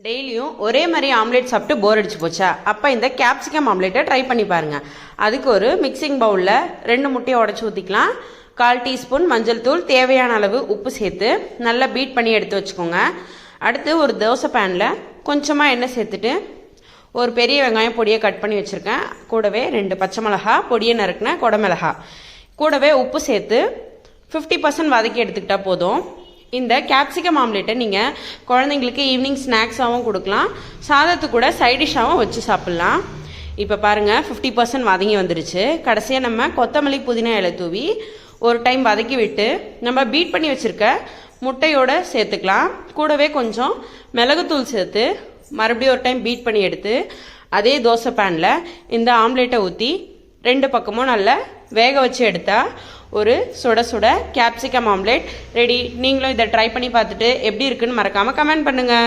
டெய்லியும் ஒரே மாதிரி ஆம்லேட் சாப்பிட்டு போர் அடிச்சு போச்சா? அப்போ இந்த கேப்சிகம் ஆம்லேட்டை ட்ரை பண்ணி பாருங்க. அதுக்கு ஒரு மிக்சிங் பவுலில் 2 முட்டையை உடச்சி ஊற்றிக்கலாம். 1/4 டீஸ்பூன் மஞ்சள் தூள், தேவையான அளவு உப்பு சேர்த்து நல்லா பீட் பண்ணி எடுத்து வச்சுக்கோங்க. அடுத்து ஒரு தோசை பேனில் கொஞ்சமாக எண்ணெய் சேர்த்துட்டு ஒரு பெரிய வெங்காயம் பொடியை கட் பண்ணி வச்சுருக்கேன். கூடவே 2 பச்சை மிளகா பொடியை நறுக்கின குடமிளகா, கூடவே உப்பு சேர்த்து 50% வதக்கி எடுத்துக்கிட்டால் போதும். இந்த கேப்சிகம் ஆம்லேட்டை நீங்கள் குழந்தைங்களுக்கு ஈவினிங் ஸ்நாக்ஸாகவும் கொடுக்கலாம், சாதத்து கூட சைடிஷாகவும் வச்சு சாப்பிட்லாம். இப்போ பாருங்கள் 50% வதங்கி வந்துருச்சு. கடைசியாக நம்ம கொத்தமல்லி புதினா இலை தூவி ஒரு டைம் வதக்கி விட்டு நம்ம பீட் பண்ணி வச்சுருக்க முட்டையோடு சேர்த்துக்கலாம். கூடவே கொஞ்சம் மிளகுத்தூள் சேர்த்து மறுபடியும் ஒரு டைம் பீட் பண்ணி எடுத்து அதே தோசை பேனில் இந்த ஆம்லேட்டை ஊற்றி 2 பக்கமும் நல்லா வேக வச்சு எடுத்தால் ஒரு சுட சுட கேப்சிகம் ஆம்லேட் ரெடி. நீங்களும் இதை ட்ரை பண்ணி பார்த்துட்டு எப்படி இருக்குன்னு மறக்காமல் கமெண்ட் பண்ணுங்கள்.